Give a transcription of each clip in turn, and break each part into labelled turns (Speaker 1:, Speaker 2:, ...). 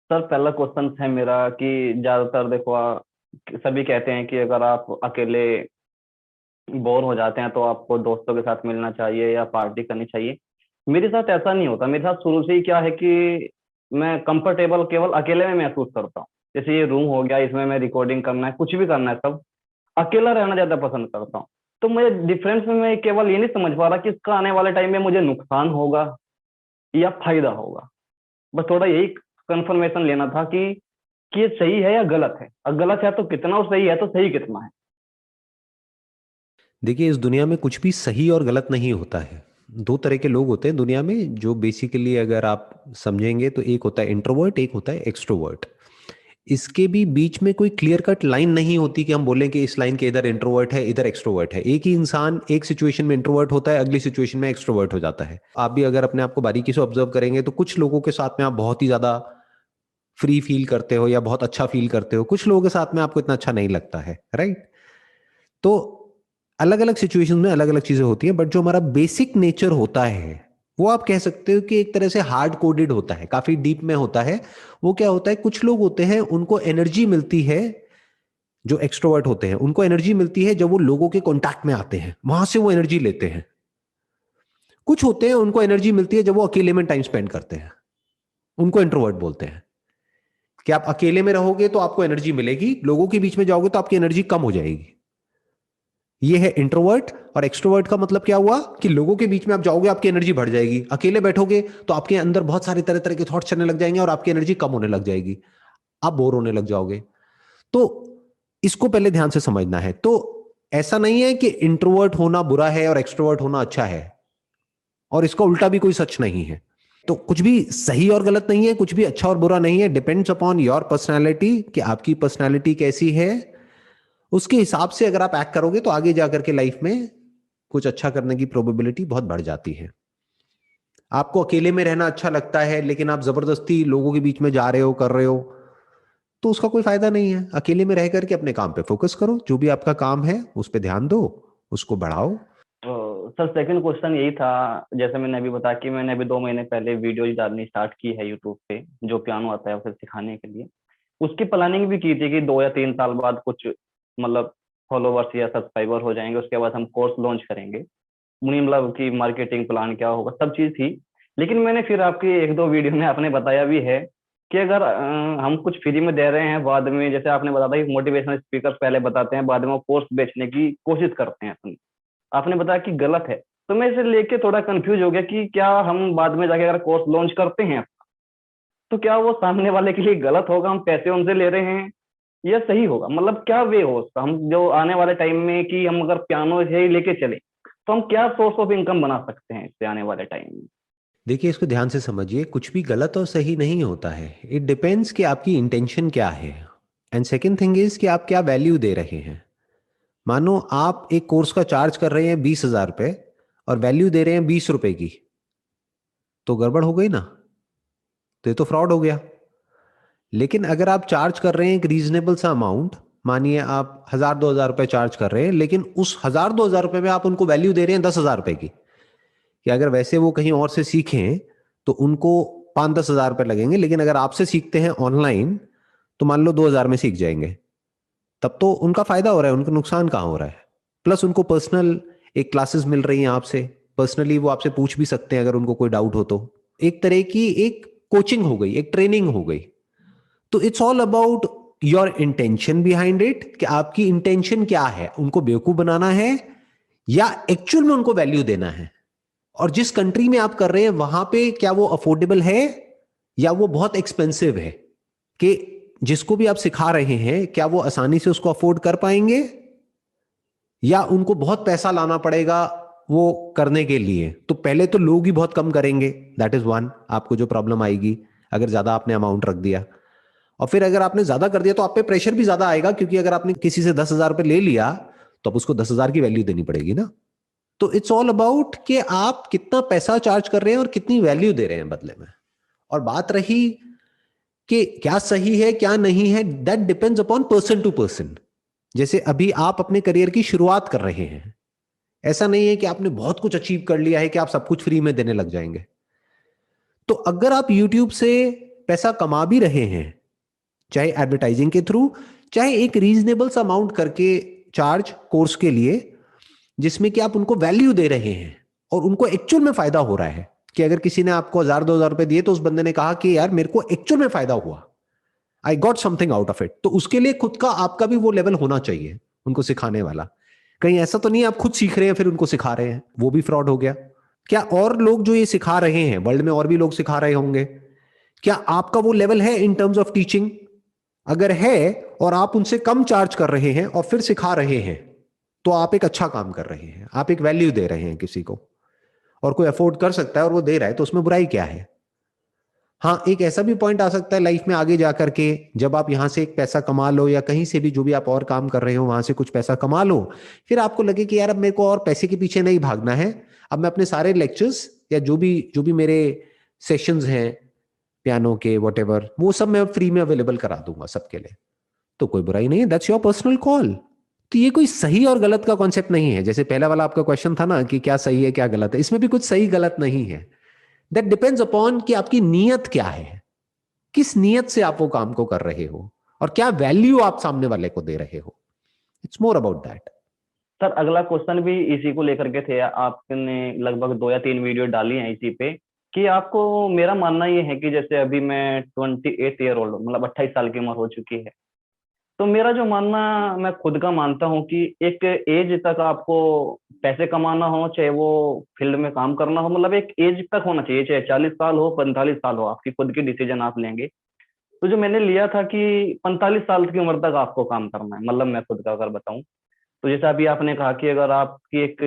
Speaker 1: Sir पहला question है मेरा कि ज्यादातर देखो सभी कहते हैं कि अगर आप अकेले बोर हो जाते हैं तो आपको दोस्तों के साथ मिलना चाहिए या पार्टी करनी चाहिए। मेरे साथ ऐसा नहीं होता। मेरे साथ शुरू से ही क्या है कि मैं कंफर्टेबल केवल अकेले में महसूस करता हूँ। जैसे ये रूम हो गया, इसमें मैं रिकॉर्डिंग करना है, कुछ भी करना है, सब अकेला रहना ज्यादा पसंद करता हूँ। तो मुझे डिफरेंस में मैं केवल ये नहीं समझ पा रहा कि इसका आने वाले टाइम में मुझे नुकसान होगा या फायदा होगा। बस थोड़ा यही कंफर्मेशन लेना था कि ये सही है या गलत है, और गलत है तो कितना, और सही है तो सही कितना है।
Speaker 2: देखिए, इस दुनिया में कुछ भी सही और गलत नहीं होता है। दो तरह के लोग होते हैं दुनिया में, जो बेसिकली अगर आप समझेंगे तो एक होता है इंट्रोवर्ट, एक होता है एक्सट्रोवर्ट। इसके भी बीच में कोई क्लियर कट लाइन नहीं होती कि हम बोलें कि इस लाइन के इधर इंट्रोवर्ट है इधर एक्सट्रोवर्ट है। एक ही इंसान एक सिचुएशन में इंट्रोवर्ट होता है, अगली सिचुएशन में एक्सट्रोवर्ट हो जाता है। आप भी अगर अपने आप को बारीकी से ऑब्जर्व करेंगे तो कुछ लोगों के साथ में आप बहुत ही ज्यादा फ्री फील करते हो या बहुत अच्छा फील करते हो, कुछ लोगों के साथ में आपको इतना अच्छा नहीं लगता है, राइट? तो अलग अलग सिचुएशन में अलग अलग चीजें होती हैं, बट जो हमारा बेसिक नेचर होता है वो आप कह सकते हो कि एक तरह से हार्ड कोडेड होता है, काफी डीप में होता है। वो क्या होता है, कुछ लोग होते हैं उनको एनर्जी मिलती है, जो एक्सट्रोवर्ट होते हैं उनको एनर्जी मिलती है जब वो लोगों के कांटेक्ट में आते हैं, वहां से वो एनर्जी लेते हैं। कुछ होते हैं उनको एनर्जी मिलती है जब वो अकेले में टाइम स्पेंड करते हैं, उनको इंट्रोवर्ट बोलते हैं। कि आप अकेले में रहोगे तो आपको एनर्जी मिलेगी, लोगों के बीच में जाओगे तो आपकी एनर्जी कम हो जाएगी। ये है इंट्रोवर्ट। और एक्सट्रोवर्ट का मतलब क्या हुआ कि लोगों के बीच में आप जाओगे आपकी एनर्जी बढ़ जाएगी, अकेले बैठोगे तो आपके अंदर बहुत सारे तरह तरह के थॉट्स चलने लग जाएंगे और आपकी एनर्जी कम होने लग जाएगी, आप बोर होने लग जाओगे। तो इसको पहले ध्यान से समझना है। तो ऐसा नहीं है कि इंट्रोवर्ट होना बुरा है और एक्सट्रोवर्ट होना अच्छा है, और इसका उल्टा भी कोई सच नहीं है। तो कुछ भी सही और गलत नहीं है, कुछ भी अच्छा और बुरा नहीं है। डिपेंड्स अपॉन योर पर्सनैलिटी कि आपकी पर्सनैलिटी कैसी है। उसके हिसाब से अगर आप एक्ट करोगे तो आगे जाकर के लाइफ में कुछ अच्छा करने की प्रोबेबिलिटी बहुत बढ़ जाती है। आपको अकेले में रहना अच्छा लगता है लेकिन आप जबरदस्ती लोगों के बीच में जा रहे हो, कर रहे हो, तो उसका कोई फायदा नहीं है। अकेले में रह करके अपने काम पे फोकस करो, जो भी आपका काम है उस पर ध्यान दो, उसको बढ़ाओ।
Speaker 1: तो सर सेकंड क्वेश्चन यही था। जैसे मैंने अभी बताया कि मैंने अभी 2 महीने पहले वीडियोज डालनी स्टार्ट की है यूट्यूब पे, जो पियानो आता है उसे सिखाने के लिए। उसकी प्लानिंग भी की थी कि 2 या 3 साल बाद कुछ मतलब फॉलोवर्स या सब्सक्राइबर हो जाएंगे, उसके बाद हम कोर्स लॉन्च करेंगे। मुझे मतलब कि मार्केटिंग प्लान क्या होगा, सब चीज थी। लेकिन मैंने फिर आपकी 1-2 वीडियो में आपने बताया भी है कि अगर हम कुछ फ्री में दे रहे हैं, बाद में जैसे आपने बताया कि मोटिवेशनल स्पीकर पहले बताते हैं, बाद में वो कोर्स बेचने की कोशिश करते हैं अपनी, आपने बताया कि गलत है। तो मैं इसे लेके थोड़ा कंफ्यूज हो गया कि क्या हम बाद में जाके अगर कोर्स लॉन्च करते हैं तो क्या वो सामने वाले के लिए गलत होगा, हम पैसे उनसे ले रहे हैं, या सही होगा? मतलब क्या वे हो उसका, हम जो आने वाले टाइम में कि हम अगर पियानो ही लेके चले तो हम क्या सोर्स ऑफ इनकम बना सकते हैं इससे आने वाले टाइम में?
Speaker 2: देखिए, इसको ध्यान से समझिए, कुछ भी गलत और सही नहीं होता है। इट डिपेंड्स कि आपकी इंटेंशन क्या है। एंड सेकेंड थिंग इज कि आप क्या वैल्यू दे रहे हैं। मानो आप एक कोर्स का चार्ज कर रहे हैं 20,000 रुपये और वैल्यू दे रहे हैं 20 रुपए की, तो गड़बड़ हो गई ना, तो ये तो फ्रॉड हो गया। लेकिन अगर आप चार्ज कर रहे हैं एक रीजनेबल सा अमाउंट, मानिए आप 1,000 2,000 रुपये चार्ज कर रहे हैं, लेकिन उस 1,000 2,000 रुपये में आप उनको वैल्यू दे रहे हैं 10,000 रुपये की, कि अगर वैसे वो कहीं और से सीखें तो उनको 5-10 हज़ार रुपये लगेंगे, लेकिन अगर आपसे सीखते हैं ऑनलाइन तो मान लो 2,000 में सीख जाएंगे, तब तो उनका फायदा हो रहा है, उनका नुकसान कहाँ हो रहा है? प्लस उनको पर्सनल एक क्लासेस मिल रही हैं आपसे, पर्सनली वो आपसे पूछ भी सकते हैं अगर उनको कोई डाउट हो तो। एक तरह की एक कोचिंग हो गई, एक ट्रेनिंग हो गई। तो it's all about your intention behind it, कि आपकी इंटेंशन क्या है, उनको बेवकूफ बनाना है या एक्चुअल में उनको वैल्यू देना है। और जिस कंट्री में आप कर रहे हैं वहां पे क्या वो अफोर्डेबल है या वो बहुत एक्सपेंसिव है, कि जिसको भी आप सिखा रहे हैं क्या वो आसानी से उसको अफोर्ड कर पाएंगे या उनको बहुत पैसा लाना पड़ेगा वो करने के लिए। तो पहले तो लोग ही बहुत कम करेंगे, दैट इज वन, आपको जो प्रॉब्लम आएगी अगर ज्यादा आपने अमाउंट रख दिया। और फिर अगर आपने ज्यादा कर दिया तो आप पे प्रेशर भी ज्यादा आएगा, क्योंकि अगर आपने किसी से 10,000 रुपये ले लिया तो अब उसको 10,000 की वैल्यू देनी पड़ेगी ना। तो इट्स ऑल अबाउट कि आप कितना पैसा चार्ज कर रहे हैं और कितनी वैल्यू दे रहे हैं बदले में। और बात रही कि क्या सही है क्या नहीं है, that depends upon person to person. जैसे अभी आप अपने करियर की शुरुआत कर रहे हैं, ऐसा नहीं है कि आपने बहुत कुछ अचीव कर लिया है कि आप सब कुछ फ्री में देने लग जाएंगे। तो अगर आप YouTube से पैसा कमा भी रहे हैं, चाहे एडवर्टाइजिंग के थ्रू, चाहे एक रीजनेबल सा अमाउंट करके चार्ज कोर्स के लिए, जिसमें कि आप उनको वैल्यू दे रहे हैं और उनको एक्चुअल में फायदा हो रहा है। कि अगर किसी ने आपको 1,000-2,000 रुपए दिए तो उस बंदे ने कहा कि यार मेरे को एक्चुअल में फायदा हुआ, I got something out of it, तो उसके लिए खुद का आपका भी वो लेवल होना चाहिए उनको सिखाने वाला। कहीं ऐसा तो नहीं आप खुद सीख रहे हैं फिर उनको सिखा रहे हैं, वो भी फ्रॉड हो गया। क्या और लोग जो ये सिखा रहे हैं, वर्ल्ड में और भी लोग सिखा रहे होंगे, क्या आपका वो लेवल है इन टर्म्स ऑफ टीचिंग? अगर है और आप उनसे कम चार्ज कर रहे हैं और फिर सिखा रहे हैं, तो आप एक अच्छा काम कर रहे हैं, आप एक वैल्यू दे रहे हैं किसी को। और कोई अफोर्ड कर सकता है और वो दे रहा है तो उसमें बुराई क्या है? हाँ, एक ऐसा भी पॉइंट आ सकता है लाइफ में आगे जाकर के, जब आप यहां से एक पैसा कमा लो या कहीं से भी जो भी आप और काम कर रहे हो वहां से कुछ पैसा कमा लो, फिर आपको लगे कि यार अब मेरे को और पैसे के पीछे नहीं भागना है, अब मैं अपने सारे लेक्चर्स या जो भी मेरे सेशंस हैं पियानो के वॉटेवर, वो सब मैं फ्री में अवेलेबल करा दूंगा सबके लिए। तो कोई बुराई नहीं है, दैट्स योर पर्सनल कॉल। तो ये कोई सही और गलत का कॉन्सेप्ट नहीं है। जैसे पहला वाला आपका क्वेश्चन था ना कि क्या सही है क्या गलत है, इसमें भी कुछ सही गलत नहीं है। दैट डिपेंड्स अपॉन कि आपकी नीयत क्या है, किस नीयत से आप वो काम को कर रहे हो और क्या वैल्यू आप सामने वाले को दे रहे हो। It's more about that.
Speaker 1: Sir अगला क्वेश्चन भी इसी को लेकर के थे, आपने लगभग 2 या 3 वीडियो डाली हैं इसी पे, कि आपको, मेरा मानना ये है कि जैसे अभी मैं 28 ईयर ओल्ड, मतलब 28 साल की उम्र हो चुकी है, तो मेरा जो मानना, मैं खुद का मानता हूँ कि एक एज तक आपको पैसे कमाना हो, चाहे वो फील्ड में काम करना हो, मतलब एक एज तक होना चाहिए, चाहे 40 साल हो 45 साल हो, आपकी खुद की डिसीजन आप लेंगे। तो जो मैंने लिया था कि 45 साल की उम्र तक आपको काम करना है, मतलब मैं खुद का अगर बताऊं, तो जैसे अभी आपने कहा कि अगर आपकी एक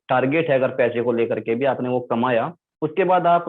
Speaker 1: टारगेट है, अगर पैसे को लेकर के भी आपने वो कमाया, उसके बाद आप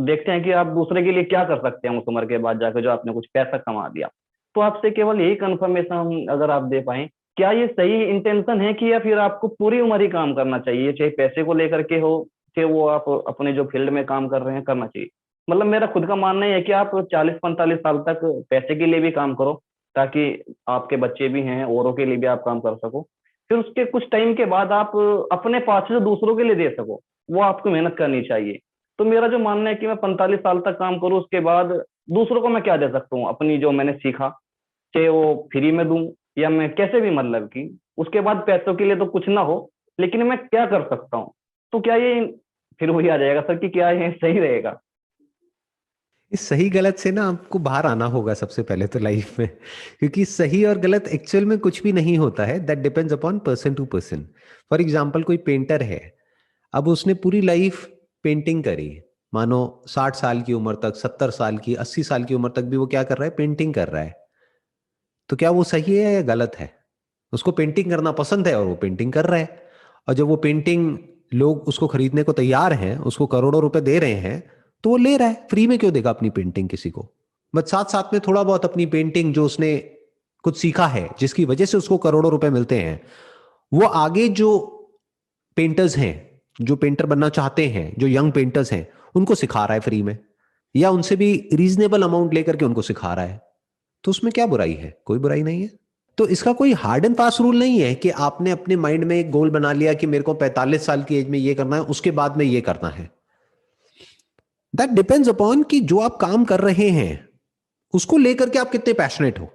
Speaker 1: देखते हैं कि आप दूसरे के लिए क्या कर सकते हैं उस उम्र के बाद जाकर, जो आपने कुछ पैसा कमा दिया। तो आपसे केवल यही कंफर्मेशन अगर आप दे पाए, क्या ये सही इंटेंशन है कि, या फिर आपको पूरी उम्र ही काम करना चाहिए, चाहे पैसे को लेकर के हो, चाहे वो आप अपने जो फील्ड में काम कर रहे हैं करना चाहिए? मतलब मेरा खुद का मानना है कि आप 40-45 साल तक पैसे के लिए भी काम करो, ताकि आपके बच्चे भी हैं, औरों के लिए भी आप काम कर सको, फिर उसके कुछ टाइम के बाद आप अपने पास से जो दूसरों के लिए दे सको, वो आपको मेहनत करनी चाहिए। तो मेरा जो मानना है कि मैं 45 साल तक काम करूं, उसके बाद दूसरों को मैं क्या दे सकता हूँ, अपनी जो मैंने सीखा, चाहे वो फ्री में दूं या मैं कैसे भी, मतलब कि उसके बाद पैसों के लिए तो कुछ ना हो, लेकिन मैं क्या कर सकता हूँ? तो क्या ये, फिर वही आ जाएगा सर कि क्या ये सही रहेगा?
Speaker 2: इस सही गलत से ना आपको बाहर आना होगा सबसे पहले तो लाइफ में, क्योंकि सही और गलत एक्चुअल में कुछ भी नहीं होता है। That depends upon person to person. For example कोई पेंटर है, अब उसने पूरी लाइफ पेंटिंग करी, मानो 60 साल की उम्र तक, 70 साल की, 80 साल की उम्र तक भी वो क्या कर रहा है, पेंटिंग कर रहा है। तो क्या वो सही है या गलत है? उसको पेंटिंग करना पसंद है और वो पेंटिंग कर रहा है। और जब वो पेंटिंग लोग उसको खरीदने को तैयार हैं, उसको करोड़ों रुपए दे रहे हैं, तो वो ले रहा है। फ्री में क्यों देगा अपनी पेंटिंग किसी को? बस साथ साथ में थोड़ा बहुत अपनी पेंटिंग जो उसने कुछ सीखा है, जिसकी वजह से उसको करोड़ों रुपए मिलते हैं, वो आगे जो पेंटर्स हैं, जो पेंटर बनना चाहते हैं, जो यंग पेंटर्स हैं, उनको सिखा रहा है फ्री में, या उनसे भी रीजनेबल अमाउंट लेकर के उनको सिखा रहा है। तो उसमें क्या बुराई है? कोई बुराई नहीं है। तो इसका कोई हार्ड एंड फास्ट रूल नहीं है कि आपने अपने माइंड में एक गोल बना लिया कि मेरे को 45 साल की एज में ये करना है, उसके बाद में ये करना है। दैट डिपेंड्स अपॉन कि जो आप काम कर रहे हैं उसको लेकर के आप कितने पैशनेट हो।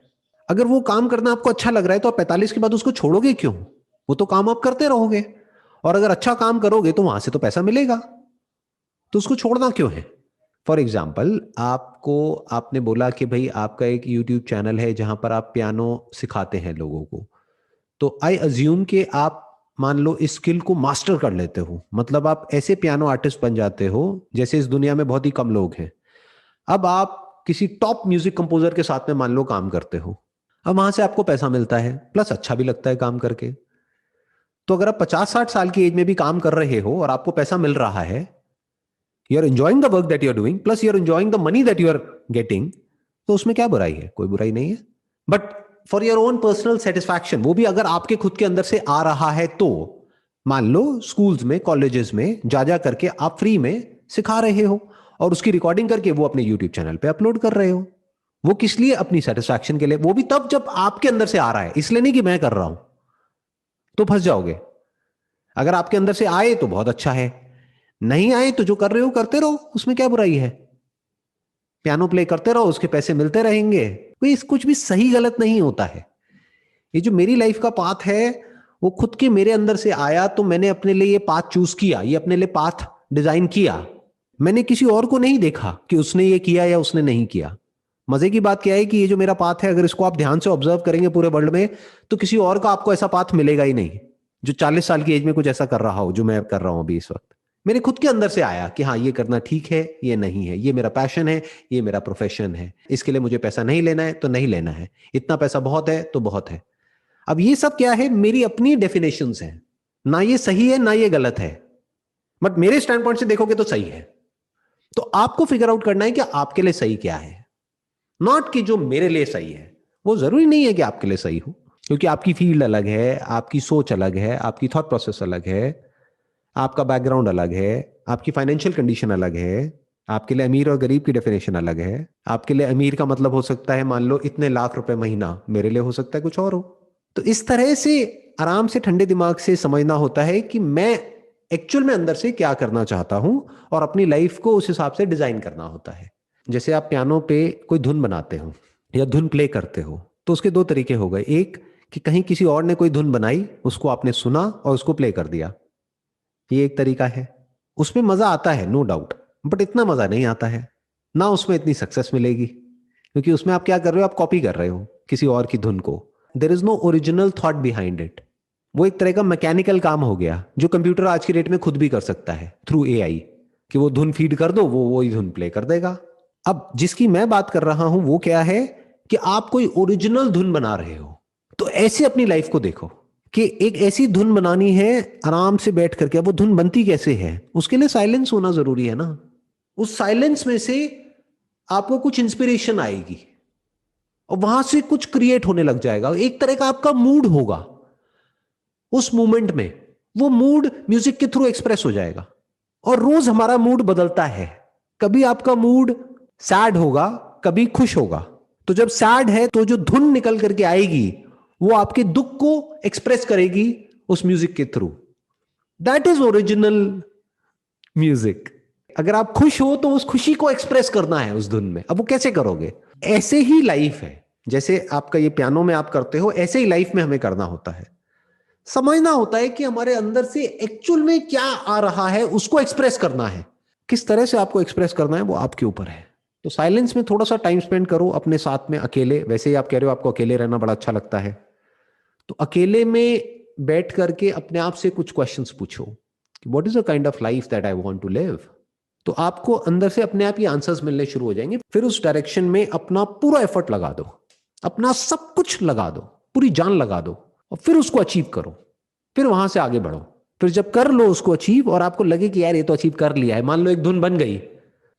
Speaker 2: अगर वो काम करना आपको अच्छा लग रहा है तो आप 45 के बाद उसको छोड़ोगे क्यों? वो तो काम आप करते रहोगे, और अगर अच्छा काम करोगे तो वहां से तो पैसा मिलेगा, तो उसको छोड़ना क्यों है? फॉर एग्जाम्पल आपको, आपने बोला कि भाई आपका एक यूट्यूब चैनल है जहां पर आप पियानो सिखाते हैं लोगों को, तो आई अज्यूम कि आप मान लो इस स्किल को मास्टर कर लेते हो, मतलब आप ऐसे पियानो आर्टिस्ट बन जाते हो जैसे इस दुनिया में बहुत ही कम लोग हैं। अब आप किसी टॉप म्यूजिक कंपोजर के साथ में मान लो काम करते हो, अब वहां से आपको पैसा मिलता है, प्लस अच्छा भी लगता है काम करके। तो अगर आप 50-60 साल की एज में भी काम कर रहे हो और आपको पैसा मिल रहा है, you are enjoying the work that you are doing, plus you are enjoying the money that you are getting, तो उसमें क्या बुराई है? कोई बुराई नहीं है। But for your own personal satisfaction, वो भी अगर आपके खुद के अंदर से आ रहा है तो, मान लो स्कूल्स में, कॉलेजेस में जा जा करके आप फ्री में सिखा रहे हो और उसकी रिकॉर्डिंग करके वो अपने यूट्यूब चैनल पे अपलोड कर रहे हो, वो किस लिए? अपनी सेटिस्फैक्शन के लिए। वो भी तब जब आपके अंदर से आ रहा है, इसलिए नहीं कि मैं कर रहा हूं, तो फंस जाओगे। अगर आपके अंदर से आए तो बहुत अच्छा है, नहीं आए तो जो कर रहे हो करते रहो, उसमें क्या बुराई है? पियानो प्ले करते रहो, उसके पैसे मिलते रहेंगे। कोई कुछ भी सही गलत नहीं होता है। ये जो मेरी लाइफ का पाथ है वो खुद के मेरे अंदर से आया, तो मैंने अपने लिए ये पाथ चूज किया, ये अपने लिए पाथ डिजाइन किया। मैंने किसी और को नहीं देखा कि उसने ये किया या उसने नहीं किया। मजे की बात क्या है कि ये जो मेरा पाथ है, अगर इसको आप ध्यान से ऑब्जर्व करेंगे पूरे वर्ल्ड में, तो किसी और का आपको ऐसा पाथ मिलेगा ही नहीं जो 40 साल की एज में कुछ ऐसा कर रहा हो जो मैं कर रहा हूं अभी इस वक्त। मेरे खुद के अंदर से आया कि हाँ, ये करना ठीक है, ये नहीं है, ये मेरा पैशन है, ये मेरा प्रोफेशन है, इसके लिए मुझे पैसा नहीं लेना है तो नहीं लेना है, इतना पैसा बहुत है तो बहुत है। अब ये सब क्या है, मेरी अपनी डेफिनेशंस हैं, ना ये सही है ना ये गलत है, बट मेरे स्टैंड पॉइंट से देखोगे तो सही है। तो आपको फिगर आउट करना है कि आपके लिए सही क्या है, नॉट कि जो मेरे लिए सही है वो जरूरी नहीं है कि आपके लिए सही हो, क्योंकि आपकी फील्ड अलग है, आपकी सोच अलग है, आपकी थॉट प्रोसेस अलग है, आपका बैकग्राउंड अलग है, आपकी फाइनेंशियल कंडीशन अलग है, आपके लिए अमीर और गरीब की डेफिनेशन अलग है। आपके लिए अमीर का मतलब हो सकता है मान लो इतने लाख रुपए महीना, मेरे लिए हो सकता है कुछ और हो। तो इस तरह से आराम से ठंडे दिमाग से समझना होता है कि मैं एक्चुअल में अंदर से क्या करना चाहता हूं, और अपनी लाइफ को उस हिसाब से डिजाइन करना होता है। जैसे आप पियानो पे कोई धुन बनाते हो या धुन प्ले करते हो, तो उसके दो तरीके हो गए। एक कि कहीं किसी और ने कोई धुन बनाई, उसको आपने सुना और उसको प्ले कर दिया, ये एक तरीका है। उसमें मजा आता है नो डाउट, बट इतना मजा नहीं आता है, ना उसमें इतनी सक्सेस मिलेगी, क्योंकि उसमें आप क्या कर रहे हो, आप कॉपी कर रहे हो किसी और की धुन को। There is no original thought behind it. वो एक तरह का मैकेनिकल काम हो गया जो कंप्यूटर आज की डेट में खुद भी कर सकता है थ्रू एआई, कि वो धुन फीड कर दो, वो वही धुन प्ले कर देगा। अब जिसकी मैं बात कर रहा हूं वो क्या है कि आप कोई ओरिजिनल धुन बना रहे हो। तो ऐसे अपनी लाइफ को देखो कि एक ऐसी धुन बनानी है आराम से बैठ करके। अब वो धुन बनती कैसे है, उसके लिए साइलेंस होना जरूरी है ना। उस साइलेंस में से आपको कुछ इंस्पिरेशन आएगी और वहां से कुछ क्रिएट होने लग जाएगा, एक तरह का आपका मूड होगा उस मोमेंट में। वो मूड म्यूजिक के थ्रू एक्सप्रेस हो जाएगा। और रोज हमारा मूड बदलता है, कभी आपका मूड सैड होगा, कभी खुश होगा। तो जब सैड है तो जो धुन निकल करके आएगी वो आपके दुख को एक्सप्रेस करेगी उस म्यूजिक के through. That is original music. अगर आप खुश हो तो उस खुशी को एक्सप्रेस करना है उस धुन में। अब वो कैसे करोगे? ऐसे ही लाइफ है, जैसे आपका ये पियानो में आप करते हो, ऐसे ही लाइफ में हमें करना होता है। समझना होता है कि हमारे अंदर से एक्चुअल में क्या आ रहा है, उसको एक्सप्रेस करना है। किस तरह से आपको एक्सप्रेस करना है वो आपके ऊपर है। तो साइलेंस में थोड़ा सा टाइम स्पेंड करो अपने साथ में, अकेले। वैसे ही आप कह रहे हो आपको अकेले रहना बड़ा अच्छा लगता है, तो अकेले में बैठ करके अपने आप से कुछ क्वेश्चंस पूछो कि what is the kind of life that I want to live. तो आपको अंदर से अपने आप ही आंसर्स मिलने शुरू हो जाएंगे। फिर उस डायरेक्शन में अपना पूरा एफर्ट लगा दो, अपना सब कुछ लगा दो, पूरी जान लगा दो, और फिर उसको अचीव करो। फिर वहां से आगे बढ़ो। फिर जब कर लो उसको अचीव और आपको लगे कि यार ये तो अचीव कर लिया है, मान लो एक धुन बन गई,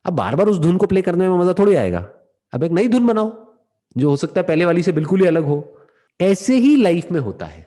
Speaker 2: अब बार बार उस धुन को प्ले करने में मजा थोड़ी आएगा। अब एक नई धुन बनाओ जो हो सकता है पहले वाली से बिल्कुल ही अलग हो। ऐसे ही लाइफ में होता है।